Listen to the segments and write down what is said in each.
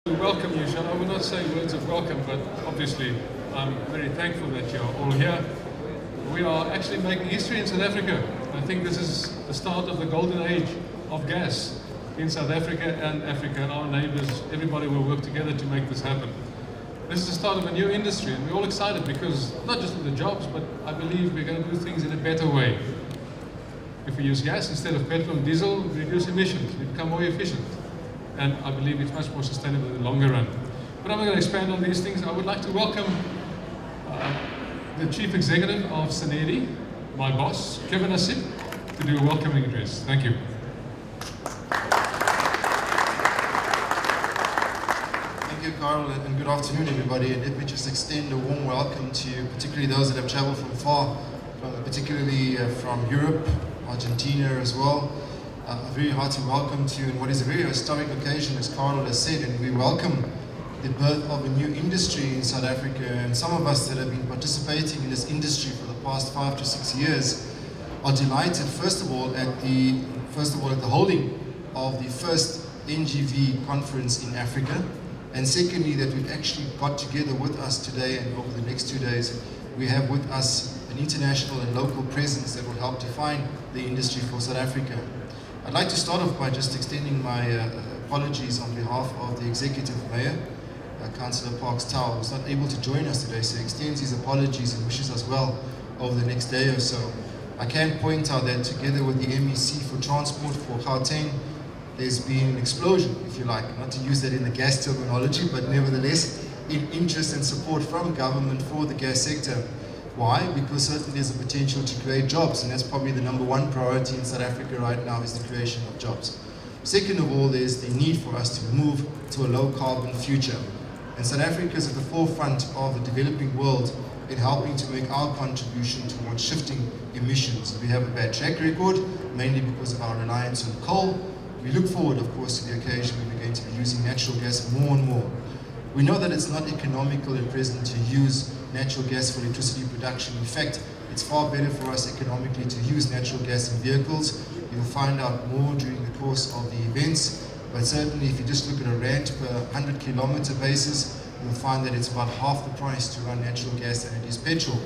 To welcome you, Sean. I will not say words of welcome, but obviously I'm very thankful that you're all here. We are actually making history in South Africa. I think this is the start of the golden age of gas in South Africa and Africa, and our neighbors. Everybody will work together to make this happen. This is the start of a new industry, and we're all excited because not just for the jobs, but I believe we're going to do things in a better way. If we use gas instead of petrol and diesel, we reduce emissions, we become more efficient. And I believe it's much more sustainable in the longer run. But I'm not going to expand on these things. I would like to welcome the Chief Executive of Sanedi, my boss, Kevin Asip, to do a welcoming address. Thank you. Thank you, Carl, and good afternoon, everybody. And let me just extend a warm welcome to you, particularly those that have traveled from far, particularly from Europe, Argentina as well. A very hearty welcome to you in what is a very historic occasion, as Carl has said, and we welcome the birth of a new industry in South Africa. And some of us that have been participating in this industry for the past 5 to 6 years are delighted, first of all, at the holding of the first NGV conference in Africa, and secondly, that we've actually got together with us today, and over the next 2 days, we have with us an international and local presence that will help define the industry for South Africa. I'd like to start off by just extending my apologies on behalf of the Executive Mayor, Councillor Parks Tau, who's not able to join us today, so he extends his apologies and wishes us well over the next day or so. I can point out that together with the MEC for Transport for Gauteng, there's been an explosion, if you like, not to use that in the gas terminology, but nevertheless, in interest and support from government for the gas sector. Why? Because certainly there's a potential to create jobs, and that's probably the #1 priority in South Africa right now, is the creation of jobs. Second of all, there's the need for us to move to a low carbon future. And South Africa is at the forefront of the developing world in helping to make our contribution towards shifting emissions. We have a bad track record, mainly because of our reliance on coal. We look forward, of course, to the occasion when we're going to be using natural gas more and more. We know that it's not economical at present to use natural gas for electricity production. In fact, it's far better for us economically to use natural gas in vehicles. You'll find out more during the course of the events, but certainly if you just look at a rand per 100 kilometer basis, you'll find that it's about half the price to run natural gas than it is petrol.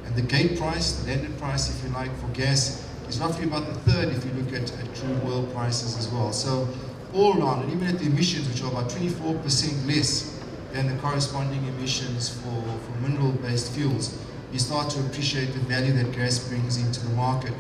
And the gate price, the landed price, if you like, for gas is roughly about the third if you look at crude oil prices as well. So all around, and even at the emissions, which are about 24% less than the corresponding emissions for mineral-based fuels, you start to appreciate the value that gas brings into the market.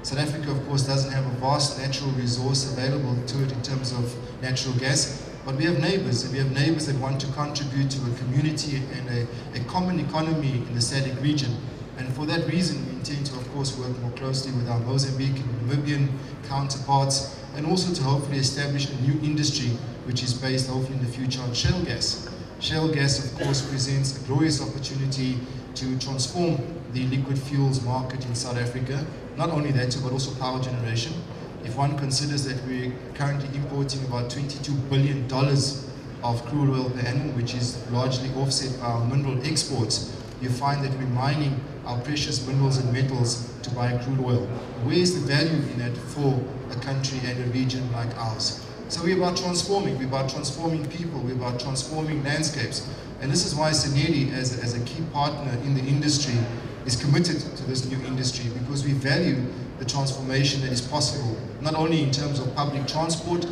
South Africa, of course, doesn't have a vast natural resource available to it in terms of natural gas, but we have neighbors, and we have neighbors that want to contribute to a community and a common economy in the SADC region. And for that reason, we intend to, of course, work more closely with our Mozambique and Namibian counterparts, and also to hopefully establish a new industry which is based, hopefully, in the future on shale gas. Shale gas, of course, presents a glorious opportunity to transform the liquid fuels market in South Africa. Not only that, but also power generation. If one considers that we're currently importing about $22 billion of crude oil per annum, which is largely offset by our mineral exports, you find that we're mining our precious minerals and metals to buy crude oil. Where is the value in that for a country and a region like ours? So we're about transforming people, we're about transforming landscapes. And this is why Sanedi, as a key partner in the industry, is committed to this new industry, because we value the transformation that is possible, not only in terms of public transport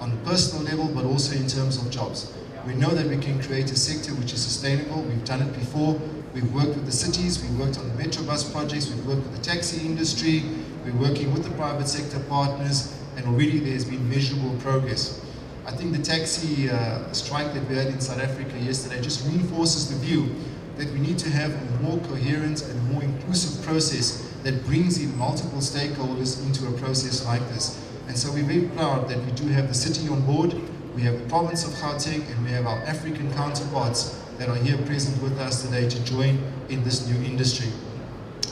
on a personal level, but also in terms of jobs. We know that we can create a sector which is sustainable. We've done it before. We've worked with the cities, we've worked on the Metrobus projects, we've worked with the taxi industry, we're working with the private sector partners, and already there's been measurable progress. I think the taxi strike that we had in South Africa yesterday just reinforces the view that we need to have a more coherent and more inclusive process that brings in multiple stakeholders into a process like this. And so we're very proud that we do have the city on board, we have the province of Gauteng, and we have our African counterparts that are here present with us today to join in this new industry.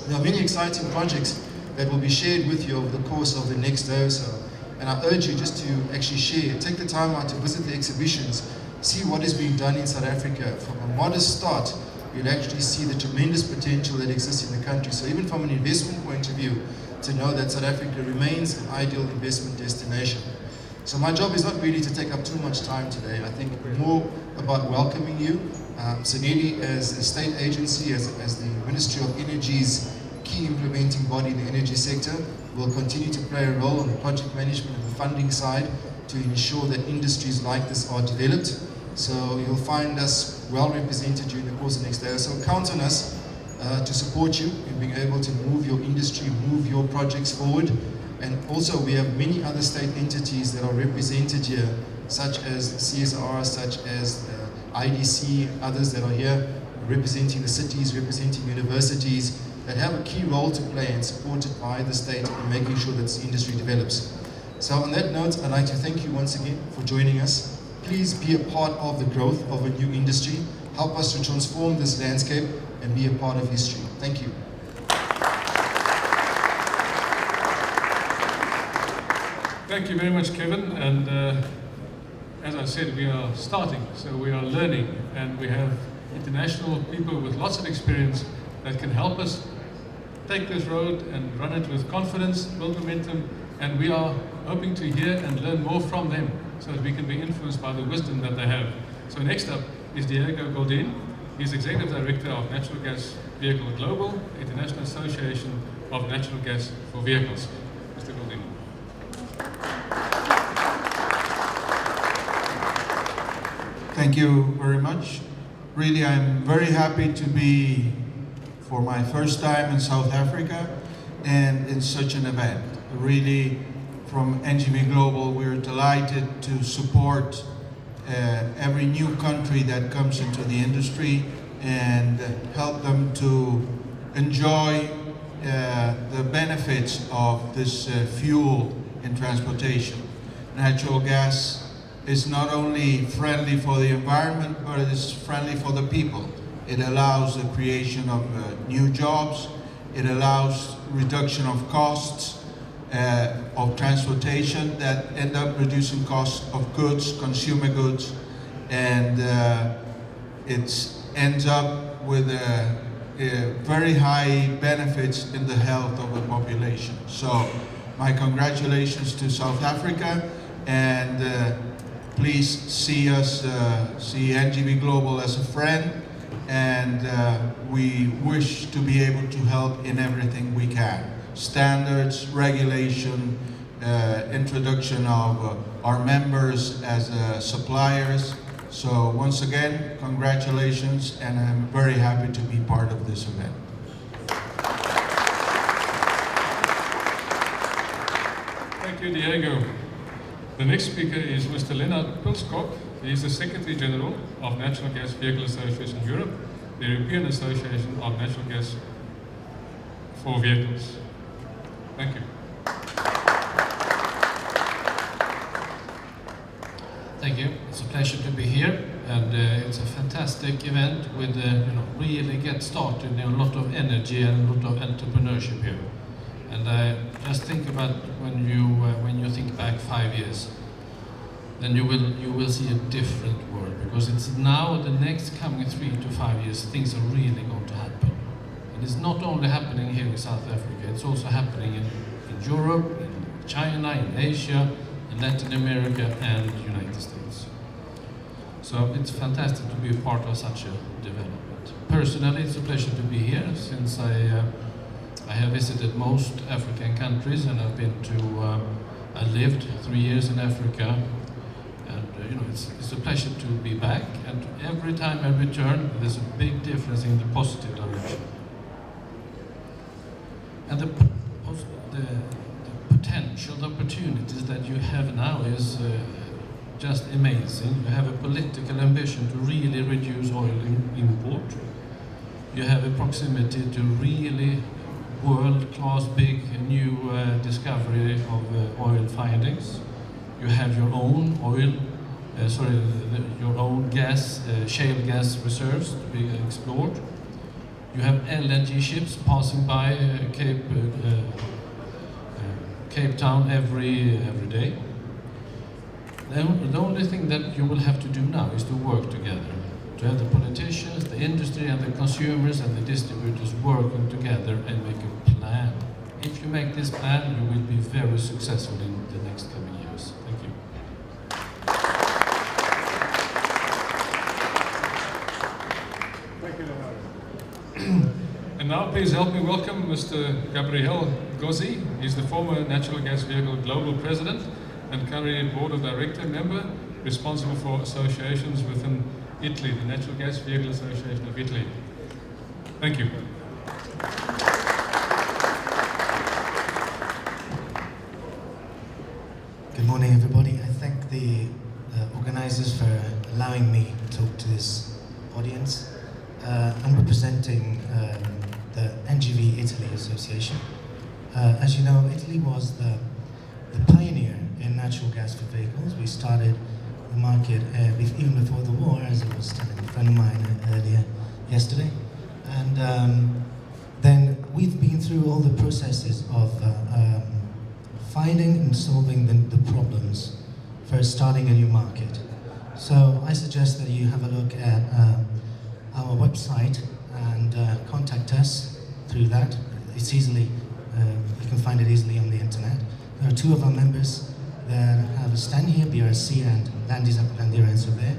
There are many exciting projects that will be shared with you over the course of the next day or so. And I urge you just to actually share, take the time out to visit the exhibitions, see what is being done in South Africa. From a modest start, you'll actually see the tremendous potential that exists in the country. So even from an investment point of view, to know that South Africa remains an ideal investment destination. So my job is not really to take up too much time today. I think more about welcoming you. SANEDI as a state agency, as the Ministry of Energy's key implementing body in the energy sector, will continue to play a role on the project management and the funding side to ensure that industries like this are developed. So you'll find us well represented during the course of the next day. So count on us to support you in being able to move your industry, move your projects forward. And also we have many other state entities that are represented here, such as CSR, such as IDC, others that are here representing the cities, representing universities, that have a key role to play and supported by the state in making sure that this industry develops. So on that note, I'd like to thank you once again for joining us. Please be a part of the growth of a new industry. Help us to transform this landscape and be a part of history. Thank you. Thank you very much, Kevin. And as I said, we are starting, so we are learning, and we have international people with lots of experience that can help us take this road and run it with confidence, build momentum, and we are hoping to hear and learn more from them so that we can be influenced by the wisdom that they have. So next up is Diego Goldin. He's Executive Director of Natural Gas Vehicle Global, International Association of Natural Gas for Vehicles. Mr. Goldin. Thank you very much. Really, I'm very happy to be for my first time in South Africa and in such an event. Really, from NGV Global, we're delighted to support every new country that comes into the industry and help them to enjoy the benefits of this fuel in transportation. Natural gas is not only friendly for the environment, but it is friendly for the people. It allows the creation of new jobs. It allows reduction of costs of transportation that end up reducing costs of goods, consumer goods, and it ends up with very high benefits in the health of the population. So my congratulations to South Africa, and please see us, see NGV Global as a friend, and we wish to be able to help in everything we can. Standards, regulation, introduction of our members as suppliers. So once again, congratulations, and I'm very happy to be part of this event. Thank you, Diego. The next speaker is Mr. Leonard Pilskop. He is the Secretary General of Natural Gas Vehicle Association Europe, the European Association of Natural Gas for Vehicles. Thank you. Thank you. It's a pleasure to be here, and it's a fantastic event with really get started in a lot of energy and a lot of entrepreneurship here. And just think about when you think back 5 years, then you will see a different world, because it's now the next coming 3 to 5 years things are really going to happen. And it's not only happening here in South Africa, it's also happening in Europe, in China, in Asia, in Latin America and the United States. So it's fantastic to be a part of such a development. Personally, it's a pleasure to be here, since I have visited most African countries, and I've been to, I lived 3 years in Africa, and it's a pleasure to be back, and every time I return there's a big difference in the positive direction. And the potential, the opportunities that you have now is just amazing. You have a political ambition to really reduce oil import. You have a proximity to really world-class big new discovery of oil findings. You have your own oil, your own gas, shale gas reserves to be explored. You have LNG ships passing by Cape Town every day. The only thing that you will have to do now is to work together, to have the politicians, the industry and the consumers and the distributors working together and make a plan. If you make this plan, you will be very successful in the next coming years. Thank you. And now please help me welcome Mr. Gabriel Gozzi. He's the former Natural Gas Vehicle Global President and currently Board of Director member responsible for associations within Italy, the Natural Gas Vehicle Association of Italy. Thank you. Good morning, everybody. I thank the organizers for allowing me to talk to this audience. I'm representing the NGV Italy Association. As you know, Italy was the pioneer in natural gas for vehicles. We started the market even before the war, as I was telling a friend of mine earlier yesterday. And then we've been through all the processes of finding and solving the problems for starting a new market. So I suggest that you have a look at our website and contact us through that. It's easily, you can find it easily on the internet. There are two of our members that have a stand here, BRC and Landira there.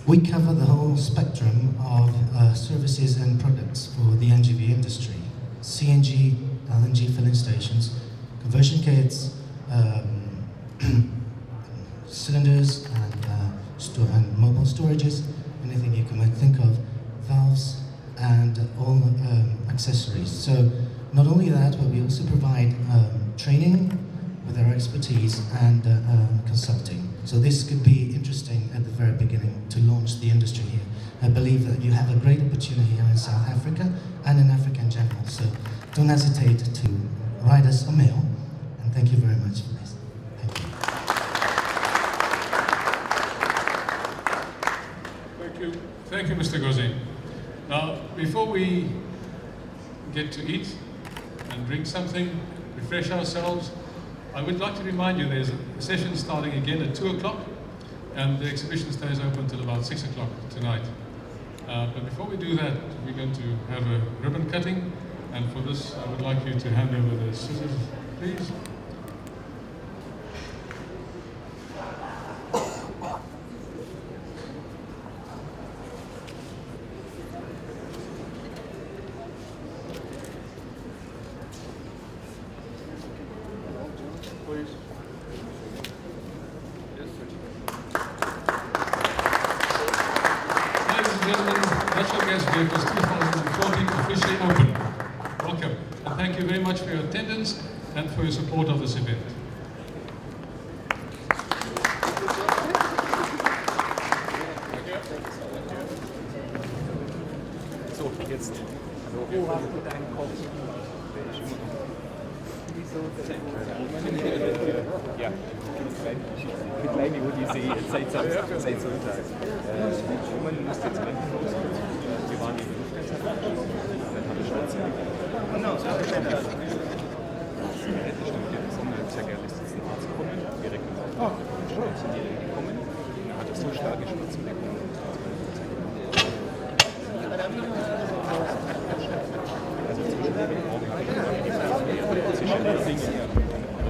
We cover the whole spectrum of services and products for the NGV industry. CNG, LNG filling stations, conversion kits, cylinders and mobile storages, anything you can think of, valves and all accessories. So not only that, but we also provide training with our expertise and consulting. So this could be interesting at the very beginning to launch the industry here. I believe that you have a great opportunity here in South Africa and in Africa in general. So don't hesitate to write us a mail, and thank you very much for this. Thank you. Thank you, Mr. Gozzi. Now, before we get to eat and drink something, refresh ourselves, I would like to remind you there's a session starting again at 2 o'clock, and the exhibition stays open till about 6 o'clock tonight. But before we do that, we're going to have a ribbon cutting, and for this, I would like you to hand over the scissors, please. Ladies and gentlemen, Natural Gas Vehicles 2014 officially open. Welcome, and thank you very much for your attendance and for your support of this event. So, jetzt. Wo hast du deinen Kopf? Ja, eine kleine Odyssee seit Sonntag. Man musste jetzt rennen. Wir waren in der Lufthansa. Dann habe ich Station. Sehr gerne ist jetzt ein Arzt gekommen, direkt auf die Station gekommen. Dann hat er so stark geschlossen bekommen. Also zwischen den Augen habe ich gesagt, zwischen den Dingen.